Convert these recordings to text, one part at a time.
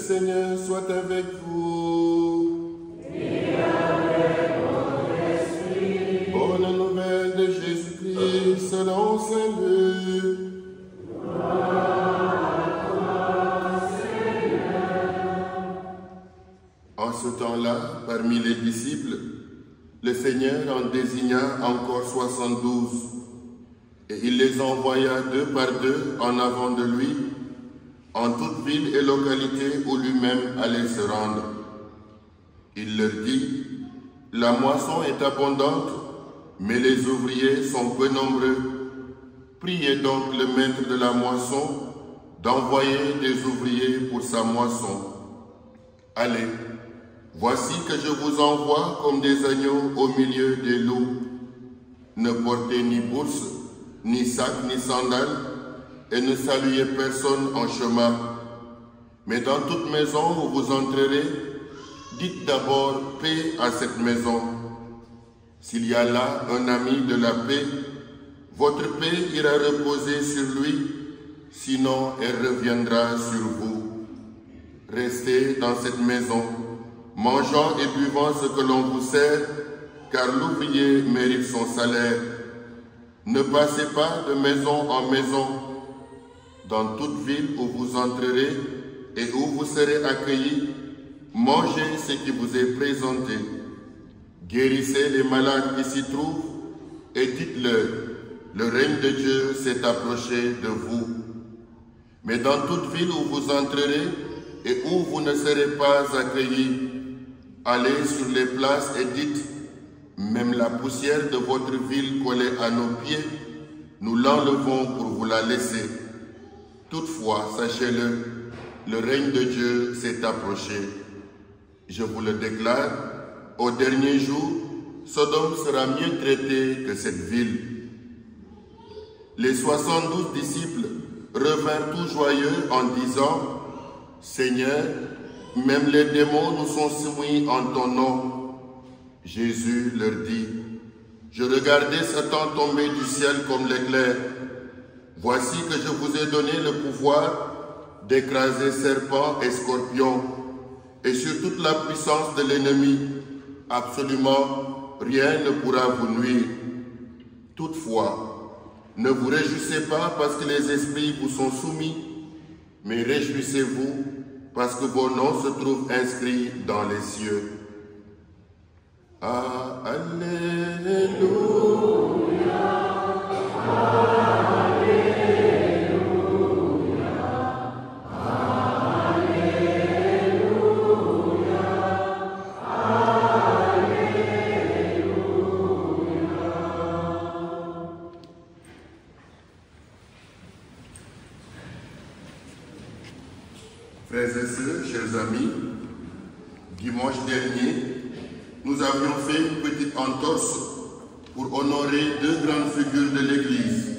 Seigneur soit avec vous. Et avec votre esprit. Bonne nouvelle de Jésus-Christ selon saint Luc. En ce temps-là, parmi les disciples, le Seigneur en désigna encore 72, et il les envoya 2 par 2 en avant de lui, en toute ville et localité où lui-même allait se rendre. Il leur dit, « La moisson est abondante, mais les ouvriers sont peu nombreux. Priez donc le maître de la moisson d'envoyer des ouvriers pour sa moisson. Allez, voici que je vous envoie comme des agneaux au milieu des loups. Ne portez ni bourse, ni sac, ni sandales, et ne saluez personne en chemin. Mais dans toute maison où vous entrerez, dites d'abord paix à cette maison. S'il y a là un ami de la paix, votre paix ira reposer sur lui, sinon elle reviendra sur vous. Restez dans cette maison, mangeant et buvant ce que l'on vous sert, car l'ouvrier mérite son salaire. Ne passez pas de maison en maison. Dans toute ville où vous entrerez et où vous serez accueillis, mangez ce qui vous est présenté. Guérissez les malades qui s'y trouvent et dites-leur, le règne de Dieu s'est approché de vous. Mais dans toute ville où vous entrerez et où vous ne serez pas accueillis, allez sur les places et dites, même la poussière de votre ville collée à nos pieds, nous l'enlevons pour vous la laisser. Toutefois, sachez-le, le règne de Dieu s'est approché. Je vous le déclare, au dernier jour, Sodome sera mieux traitée que cette ville. Les 72 disciples revinrent tout joyeux en disant, « Seigneur, même les démons nous sont soumis en ton nom. » Jésus leur dit, « Je regardais Satan tomber du ciel comme l'éclair. Voici que je vous ai donné le pouvoir d'écraser serpents et scorpions, et sur toute la puissance de l'ennemi, absolument rien ne pourra vous nuire. Toutefois, ne vous réjouissez pas parce que les esprits vous sont soumis, mais réjouissez-vous parce que vos noms se trouvent inscrits dans les cieux. » Ah, Alléluia. Frères et sœurs, chers amis, dimanche dernier, nous avions fait une petite entorse pour honorer 2 grandes figures de l'Église,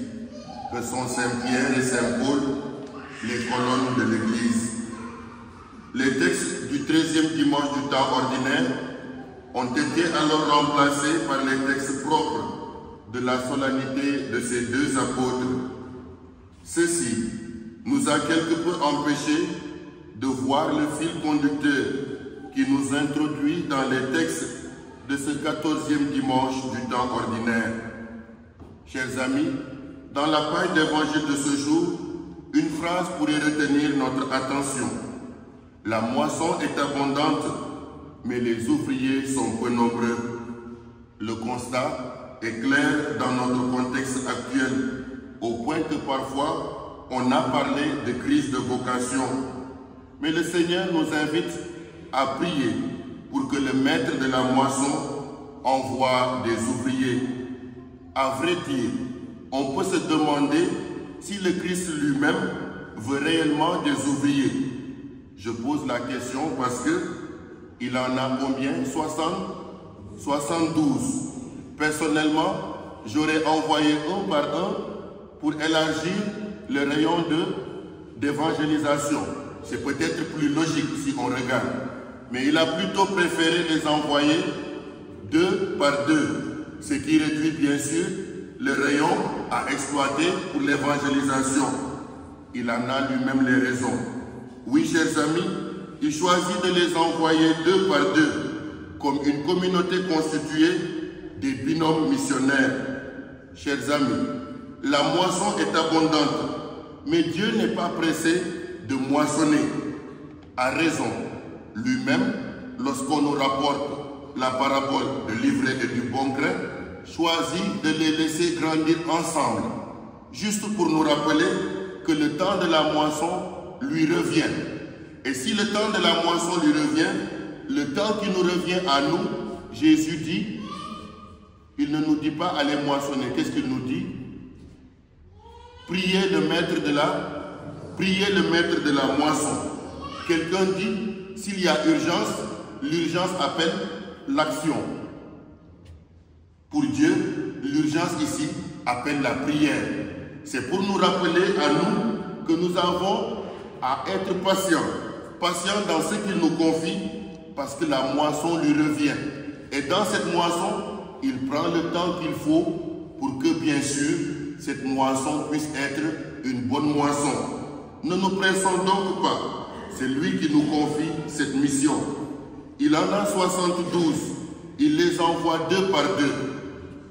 que sont Saint-Pierre et Saint-Paul, les colonnes de l'Église. Les textes du 13e dimanche du temps ordinaire ont été alors remplacés par les textes propres de la solennité de ces 2 apôtres. Ceci nous a quelque peu empêchés de voir le fil conducteur qui nous introduit dans les textes de ce 14e dimanche du temps ordinaire. Chers amis, dans la page d'évangile de ce jour, une phrase pourrait retenir notre attention. La moisson est abondante, mais les ouvriers sont peu nombreux. Le constat est clair dans notre contexte actuel, au point que parfois on a parlé de crise de vocation. Mais le Seigneur nous invite à prier pour que le maître de la moisson envoie des ouvriers. À vrai dire, on peut se demander si le Christ lui-même veut réellement des ouvriers. Je pose la question parce que il en a combien? 72. Personnellement, j'aurais envoyé un par un pour élargir le rayon d'évangélisation. C'est peut-être plus logique si on regarde. Mais il a plutôt préféré les envoyer 2 par 2, ce qui réduit bien sûr le rayon à exploiter pour l'évangélisation. Il en a lui-même les raisons. Oui, chers amis, il choisit de les envoyer deux par deux, comme une communauté constituée des binômes missionnaires. Chers amis, la moisson est abondante, mais Dieu n'est pas pressé de moissonner. À raison, lui-même, lorsqu'on nous rapporte la parabole de l'ivraie et du bon grain, choisit de les laisser grandir ensemble, juste pour nous rappeler que le temps de la moisson lui revient. Et si le temps de la moisson lui revient, le temps qui nous revient à nous, Jésus dit, il ne nous dit pas allez moissonner. Qu'est-ce qu'il nous dit? Priez le maître de la moisson. Quelqu'un dit, s'il y a urgence, l'urgence appelle l'action. Pour Dieu, l'urgence ici appelle la prière. C'est pour nous rappeler à nous que nous avons à être patients dans ce qu'il nous confie, parce que la moisson lui revient. Et dans cette moisson, il prend le temps qu'il faut pour que, bien sûr, cette moisson puisse être une bonne moisson. Ne nous pressons donc pas. C'est lui qui nous confie cette mission. Il en a 72. Il les envoie deux par deux.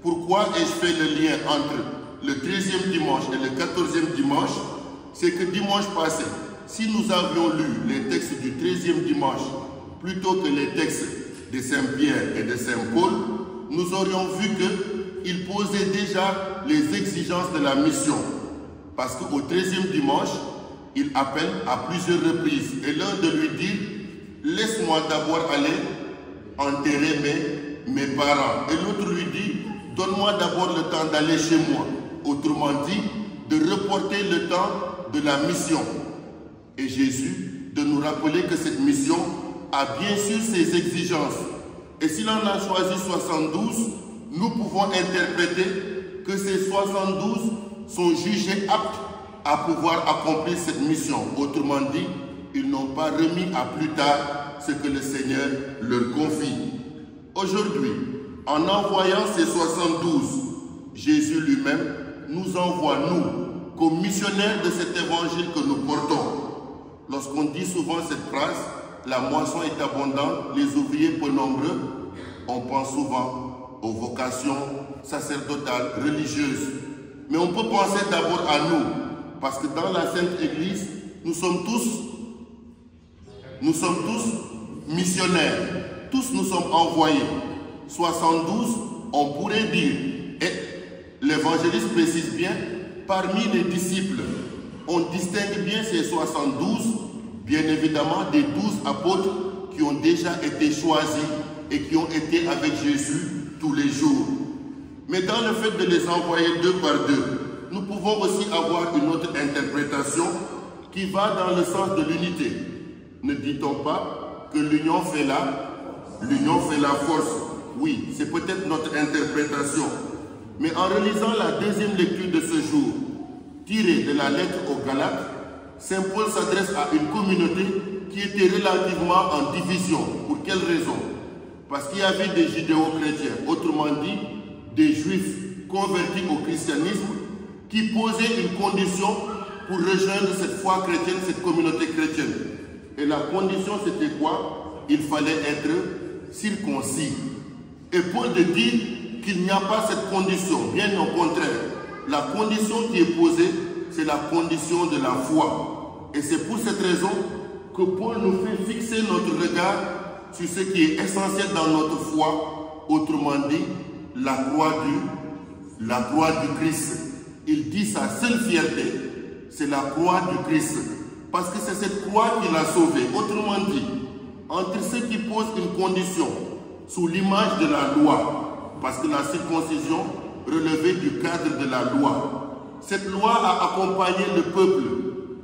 Pourquoi ai-je fait le lien entre le 13e dimanche et le 14e dimanche? C'est que dimanche passé, si nous avions lu les textes du 13e dimanche plutôt que les textes de Saint-Pierre et de Saint-Paul, nous aurions vu qu'il posait déjà les exigences de la mission. Parce qu'au 13e dimanche, il appelle à plusieurs reprises. Et l'un de lui dit, laisse-moi d'abord aller enterrer mes parents. Et l'autre lui dit, donne-moi d'abord le temps d'aller chez moi. Autrement dit, de reporter le temps de la mission. Et Jésus, de nous rappeler que cette mission a bien sûr ses exigences. Et s'il en a choisi 72, nous pouvons interpréter que ces 72 sont jugés aptes à pouvoir accomplir cette mission. Autrement dit, ils n'ont pas remis à plus tard ce que le Seigneur leur confie. Aujourd'hui, en envoyant ces 72, Jésus lui-même nous envoie, nous, comme missionnaires de cet évangile que nous portons. Lorsqu'on dit souvent cette phrase, la moisson est abondante, les ouvriers peu nombreux, on pense souvent aux vocations sacerdotales, religieuses. Mais on peut penser d'abord à nous, parce que dans la Sainte Église, nous sommes tous missionnaires. Tous nous sommes envoyés. 72, on pourrait dire, et l'évangéliste précise bien, parmi les disciples, on distingue bien ces 72, bien évidemment des 12 apôtres qui ont déjà été choisis et qui ont été avec Jésus tous les jours. Mais dans le fait de les envoyer deux par deux, nous pouvons aussi avoir une autre interprétation qui va dans le sens de l'unité. Ne dit-on pas que l'union fait la force? Oui, c'est peut-être notre interprétation. Mais en relisant la deuxième lecture de ce jour, tirée de la lettre aux Galates, Saint Paul s'adresse à une communauté qui était relativement en division. Pour quelle raison? Parce qu'il y avait des judéo-chrétiens, autrement dit, des juifs convertis au christianisme, qui posaient une condition pour rejoindre cette foi chrétienne, cette communauté chrétienne. Et la condition, c'était quoi? Il fallait être circoncis. Et Paul dit qu'il n'y a pas cette condition, bien au contraire. La condition qui est posée, c'est la condition de la foi. Et c'est pour cette raison que Paul nous fait fixer notre regard sur ce qui est essentiel dans notre foi, autrement dit, la croix du Christ. Il dit sa seule fierté, c'est la croix du Christ. Parce que c'est cette croix qui l'a sauvé. Autrement dit, entre ceux qui posent une condition sous l'image de la loi, parce que la circoncision relevait du cadre de la loi. Cette loi a accompagné le peuple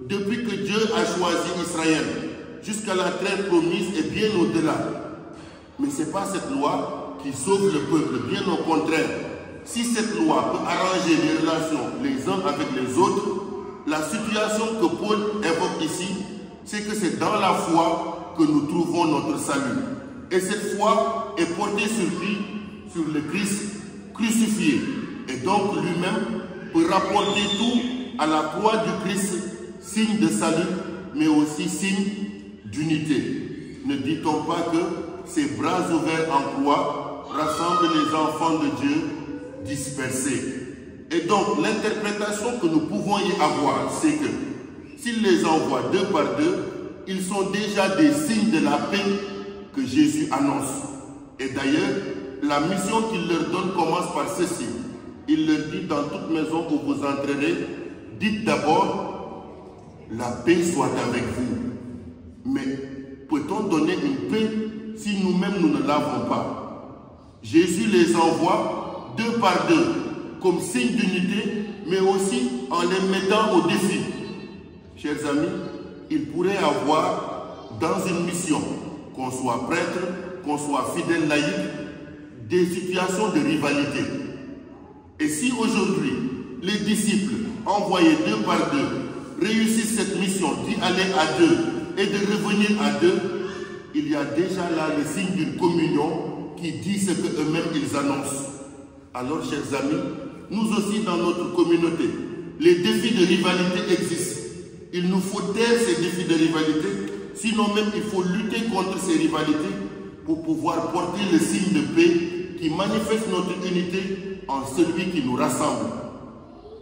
depuis que Dieu a choisi Israël jusqu'à la terre promise et bien au-delà. Mais ce n'est pas cette loi qui sauve le peuple, bien au contraire. Si cette loi peut arranger les relations les uns avec les autres, la situation que Paul évoque ici, c'est que c'est dans la foi que nous trouvons notre salut. Et cette foi est portée sur le Christ crucifié. Et donc lui-même peut rapporter tout à la croix du Christ, signe de salut, mais aussi signe d'unité. Ne dit-on pas que ces bras ouverts en croix rassemblent les enfants de Dieu dispersés? Et donc, l'interprétation que nous pouvons y avoir, c'est que s'il les envoie deux par deux, ils sont déjà des signes de la paix que Jésus annonce. Et d'ailleurs, la mission qu'il leur donne commence par ceci. Il leur dit: dans toute maison où vous entrerez, dites d'abord: la paix soit avec vous. Mais peut-on donner une paix si nous-mêmes nous ne l'avons pas? Jésus les envoie deux par deux comme signe d'unité, mais aussi en les mettant au défi. Chers amis, il pourrait avoir dans une mission, qu'on soit prêtre, qu'on soit fidèle laïque, des situations de rivalité. Et si aujourd'hui, les disciples envoyés deux par deux réussissent cette mission d'y aller à deux et de revenir à deux, il y a déjà là le signe d'une communion qui dit ce qu'eux-mêmes ils annoncent. Alors, chers amis, nous aussi dans notre communauté, les défis de rivalité existent. Il nous faut taire ces défis de rivalité, sinon même il faut lutter contre ces rivalités pour pouvoir porter le signe de paix qui manifeste notre unité en celui qui nous rassemble.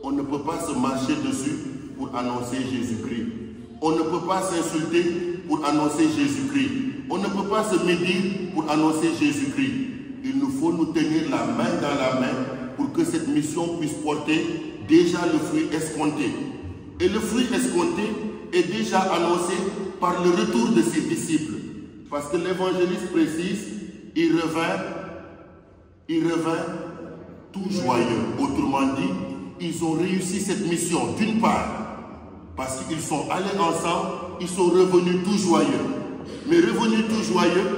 On ne peut pas se marcher dessus pour annoncer Jésus-Christ. On ne peut pas s'insulter pour annoncer Jésus-Christ. On ne peut pas se médire pour annoncer Jésus-Christ. Il nous faut nous tenir la main dans la main pour que cette mission puisse porter déjà le fruit escompté. Et le fruit escompté est déjà annoncé par le retour de ses disciples. Parce que l'évangéliste précise, il revint tout joyeux. Autrement dit, ils ont réussi cette mission d'une part, parce qu'ils sont allés ensemble, ils sont revenus tout joyeux. Mais revenus tout joyeux,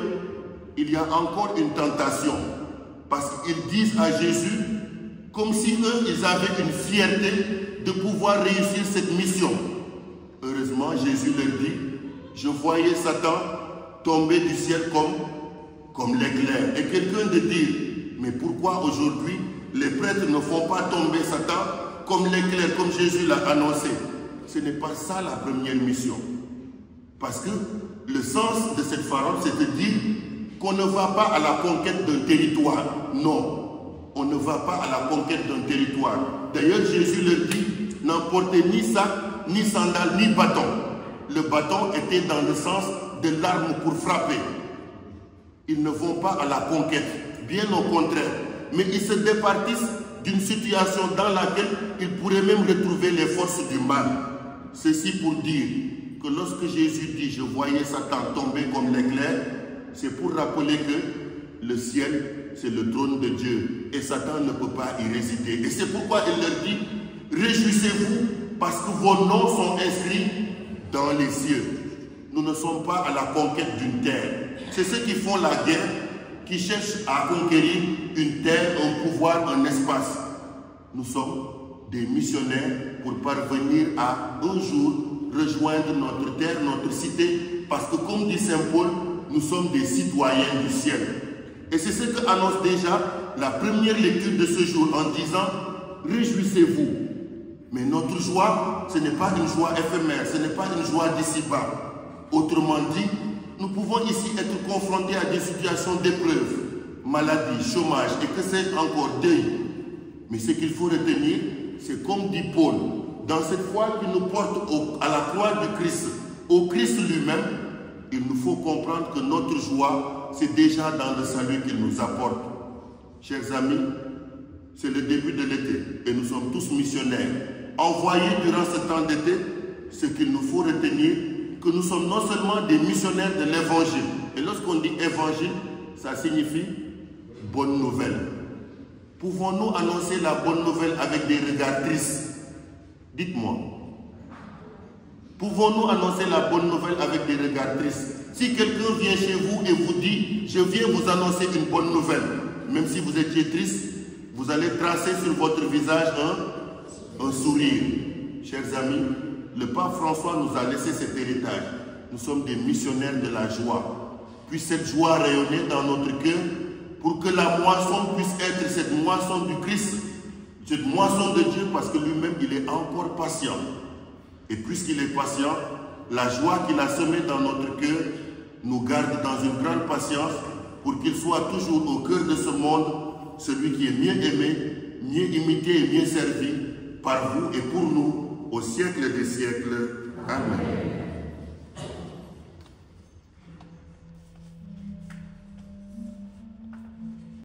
il y a encore une tentation. Parce qu'ils disent à Jésus, comme si eux, ils avaient une fierté de pouvoir réussir cette mission. Heureusement, Jésus leur dit: je voyais Satan tomber du ciel comme l'éclair. Et quelqu'un de dire: mais pourquoi aujourd'hui les prêtres ne font pas tomber Satan comme l'éclair, comme Jésus l'a annoncé? Ce n'est pas ça la première mission. Parce que le sens de cette parole, c'est de dire qu'on ne va pas à la conquête d'un territoire. Non. On ne va pas à la conquête d'un territoire. D'ailleurs, Jésus leur dit: n'emportez ni sac, ni sandales, ni bâton. Le bâton était dans le sens de l'arme pour frapper. Ils ne vont pas à la conquête, bien au contraire. Mais ils se départissent d'une situation dans laquelle ils pourraient même retrouver les forces du mal. Ceci pour dire que lorsque Jésus dit: je voyais Satan tomber comme l'éclair, c'est pour rappeler que le ciel, c'est le trône de Dieu et Satan ne peut pas y résider. Et c'est pourquoi il leur dit: réjouissez-vous parce que vos noms sont inscrits dans les cieux. Nous ne sommes pas à la conquête d'une terre. C'est ceux qui font la guerre, qui cherchent à conquérir une terre, un pouvoir, un espace. Nous sommes des missionnaires pour parvenir à un jour rejoindre notre terre, notre cité, parce que comme dit Saint Paul, nous sommes des citoyens du ciel. Et c'est ce que annonce déjà la première lecture de ce jour en disant: réjouissez-vous. Mais notre joie, ce n'est pas une joie éphémère, ce n'est pas une joie d'ici-bas. Autrement dit, nous pouvons ici être confrontés à des situations d'épreuve, maladie, chômage et que c'est encore deuil. Mais ce qu'il faut retenir, c'est comme dit Paul, dans cette foi qui nous porte à la croix du Christ, au Christ lui-même, il nous faut comprendre que notre joie, c'est déjà dans le salut qu'il nous apporte. Chers amis, c'est le début de l'été et nous sommes tous missionnaires. Envoyés durant ce temps d'été, ce qu'il nous faut retenir, que nous sommes non seulement des missionnaires de l'évangile. Et lorsqu'on dit évangile, ça signifie bonne nouvelle. Pouvons-nous annoncer la bonne nouvelle avec des regards tristes? Dites-moi. Pouvons-nous annoncer la bonne nouvelle avec des regards tristes? Si quelqu'un vient chez vous et vous dit: je viens vous annoncer une bonne nouvelle, même si vous étiez triste, vous allez tracer sur votre visage un sourire. Chers amis, le pape François nous a laissé cet héritage. Nous sommes des missionnaires de la joie. Puisse cette joie rayonner dans notre cœur pour que la moisson puisse être cette moisson du Christ, cette moisson de Dieu, parce que lui-même, il est encore patient. Et puisqu'il est patient, la joie qu'il a semée dans notre cœur nous garde dans une grande patience pour qu'il soit toujours au cœur de ce monde, celui qui est mieux aimé, mieux imité et mieux servi par vous et pour nous au siècle des siècles. Amen.